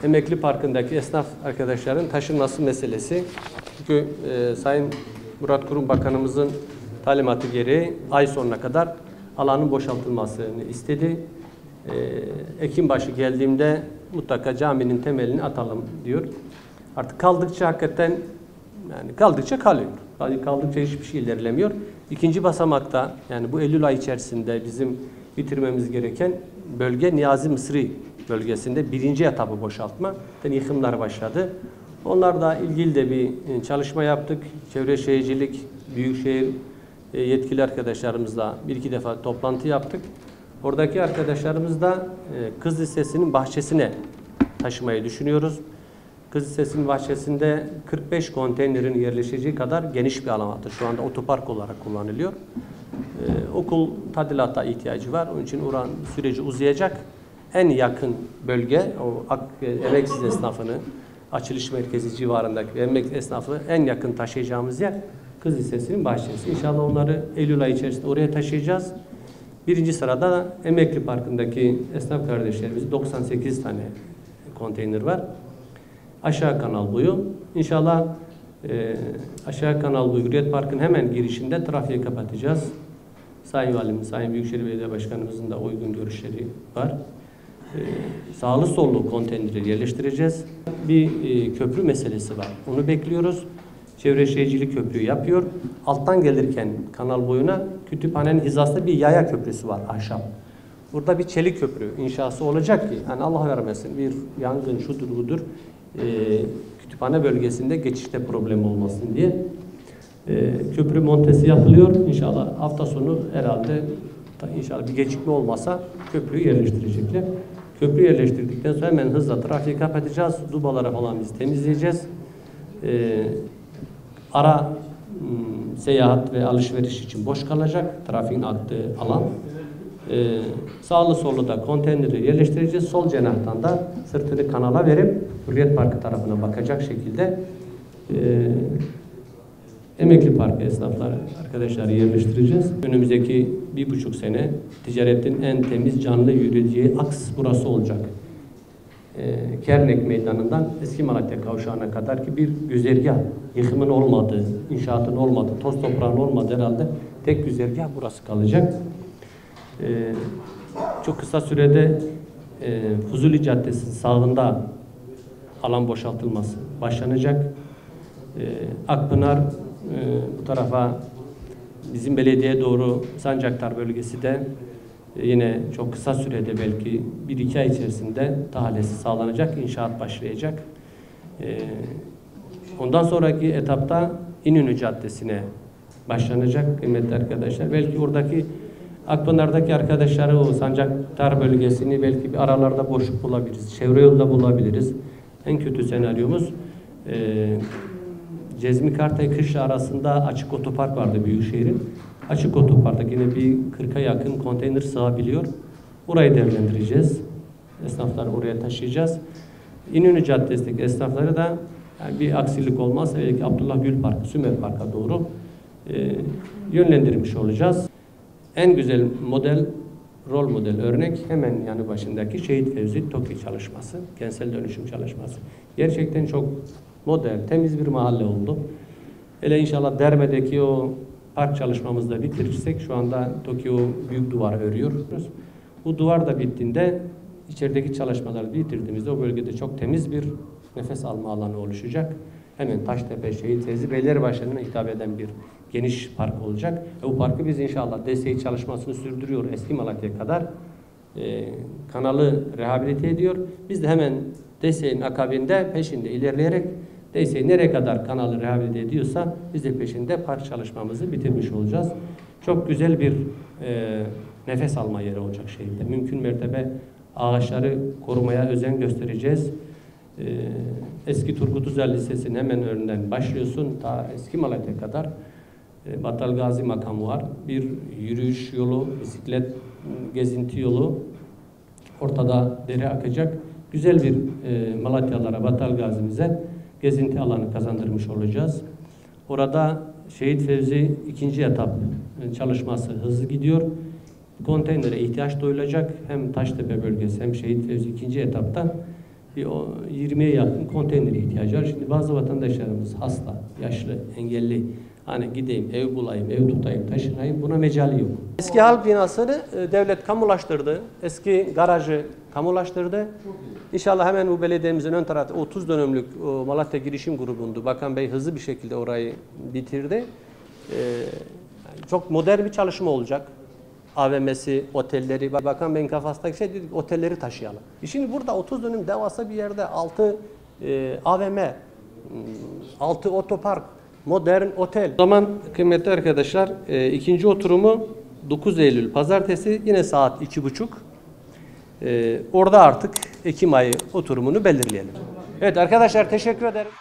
Emekli Parkı'ndaki esnaf arkadaşların taşınması meselesi. Çünkü Sayın Murat Kurum Bakanımızın talimatı gereği ay sonuna kadar alanın boşaltılmasını istedi. Ekim başı geldiğimde mutlaka caminin temelini atalım diyor. Artık kaldıkça hakikaten yani kaldıkça kalıyor. Kaldıkça hiçbir şey ilerlemiyor. İkinci basamakta yani bu Eylül ayı içerisinde bizim bitirmemiz gereken bölge Niyazi Mısri bölgesinde birinci etabı boşaltma. Yıkımlar başladı. Onlarla ilgili de bir çalışma yaptık. Çevre Şehircilik, Büyükşehir yetkili arkadaşlarımızla bir iki defa toplantı yaptık. Oradaki arkadaşlarımız da Kız Lisesi'nin bahçesine taşımayı düşünüyoruz. Kız Lisesi'nin bahçesinde 45 konteynerin yerleşeceği kadar geniş bir alan vardır. Şu anda otopark olarak kullanılıyor. Okul tadilata ihtiyacı var. Onun için oran süreci uzayacak. En yakın bölge, o emeksiz esnafını, açılış merkezi civarındaki emeksiz esnafı en yakın taşıyacağımız yer Kız Lisesi'nin bahçesi. İnşallah onları Eylül ayı içerisinde oraya taşıyacağız. Birinci sırada da Emekli Parkı'ndaki esnaf kardeşlerimiz 98 tane konteyner var. Aşağı Kanal boyu. İnşallah Aşağı Kanal boyu Hürriyet Parkı'nın hemen girişinde trafiği kapatacağız. Sayın Valimiz, Sayın Büyükşehir Belediye Başkanımızın da uygun görüşleri var. Sağlı sollu konteyneri yerleştireceğiz. Bir köprü meselesi var. Onu bekliyoruz. Çevre Şehircilik köprüyü yapıyor. Alttan gelirken kanal boyuna kütüphanenin hizasında bir yaya köprüsü var ahşap. Burada bir çelik köprü inşası olacak ki yani Allah vermesin bir yangın şudur budur kütüphane bölgesinde geçişte problem olmasın diye köprü montesi yapılıyor. İnşallah hafta sonu herhalde inşallah bir gecikme olmasa köprüyü yerleştirecekler. Köprü yerleştirdikten sonra hemen hızla trafiği kapatacağız. Dubalara falan biz temizleyeceğiz. Ara seyahat ve alışveriş için boş kalacak. Trafiğin aktığı alan. Sağlı sollu da konteyneri yerleştireceğiz. Sol cenahtan da sırtını kanala verip Hürriyet Parkı tarafına bakacak şekilde Emekli Parkı esnafları arkadaşları yerleştireceğiz. Önümüzdeki 1,5 sene ticaretin en temiz canlı yürüyeceği aks burası olacak. Kernek Meydanı'ndan Eski Malatya Kavşağı'na kadar ki bir güzergah, yıkımın olmadığı, inşaatın olmadığı, toz toprağın olmadığı herhalde tek güzergah burası kalacak. Çok kısa sürede Fuzuli Caddesi'nin sağında alan boşaltılması başlanacak. Akpınar bu tarafa bizim belediyeye doğru Sancaktar bölgesi de yine çok kısa sürede belki 1-2 ay içerisinde tahalesi sağlanacak, inşaat başlayacak. Ondan sonraki etapta İnönü Caddesi'ne başlanacak kıymetli arkadaşlar. Belki oradaki Akpınar'daki arkadaşları o Sancaktar bölgesini belki bir aralarda boşluk bulabiliriz. Çevre yolda bulabiliriz. En kötü senaryomuz Cezmi Kartay Kışla arasında açık otopark vardı Büyükşehir'in. Açık otoparkta yine bir 40'a yakın konteyner sığabiliyor. Orayı değerlendireceğiz. Esnafları oraya taşıyacağız. İnönü Caddesi'ndeki esnafları da yani bir aksilik olmazsa belki Abdullah Gül Parkı, Sümer Park'a doğru yönlendirmiş olacağız. En güzel model, rol model örnek hemen yanı başındaki Şehit Fevzi TOKİ çalışması, kentsel dönüşüm çalışması. Gerçekten çok modern, temiz bir mahalle oldu. Hele inşallah Derme'deki o park çalışmamızı da bitirirsek şu anda TOKİ o büyük duvar örüyoruz. Bu duvar da bittiğinde içerideki çalışmaları bitirdiğimizde o bölgede çok temiz bir nefes alma alanı oluşacak. Hemen Taştepe, Şehit Fevzi, Beylerbeyi'ne hitap eden bir geniş park olacak. Bu parkı biz inşallah DSİ çalışmasını sürdürüyor Eski Malatya'ya kadar. Kanalı rehabilite ediyor. Biz de hemen DSİ'nin akabinde peşinde ilerleyerek DSİ nereye kadar kanalı rehabilite ediyorsa biz de peşinde park çalışmamızı bitirmiş olacağız. Çok güzel bir nefes alma yeri olacak şehirde. Mümkün mertebe ağaçları korumaya özen göstereceğiz. Eski Turgut Özal Lisesi'nin hemen önünden başlıyorsun ta Eski Malatya kadar Battal Gazi makamı var. Bir yürüyüş yolu, bisiklet gezinti yolu. Ortada dere akacak. Güzel bir Malatyalılara, Battal Gazi'mize gezinti alanı kazandırmış olacağız. Orada Şehit Fevzi 2. etap çalışması hızlı gidiyor. Konteynere ihtiyaç duyulacak. Hem Taştepe bölgesi hem Şehit Fevzi 2. etapta 20'ye yakın konteyner ihtiyacı var. Şimdi bazı vatandaşlarımız hasta, yaşlı, engelli. Hani gideyim, ev bulayım, ev tutayım, taşınayım, buna mecali yok. Eski halk binasını devlet kamulaştırdı. Eski garajı kamulaştırdı. İnşallah hemen bu belediyemizin ön tarafı 30 dönümlük Malatya Girişim Grubu'ndu. Bakan Bey hızlı bir şekilde orayı bitirdi. Çok modern bir çalışma olacak. AVM'si, otelleri, Bakan Bey'in kafasındaki şey dedik, otelleri taşıyalım. Şimdi burada 30 dönüm devasa bir yerde 6 AVM, 6 otopark, modern otel. O zaman kıymetli arkadaşlar, ikinci oturumu 9 Eylül Pazartesi yine saat 2.30. Orada artık Ekim ayı oturumunu belirleyelim. Evet arkadaşlar, teşekkür ederim.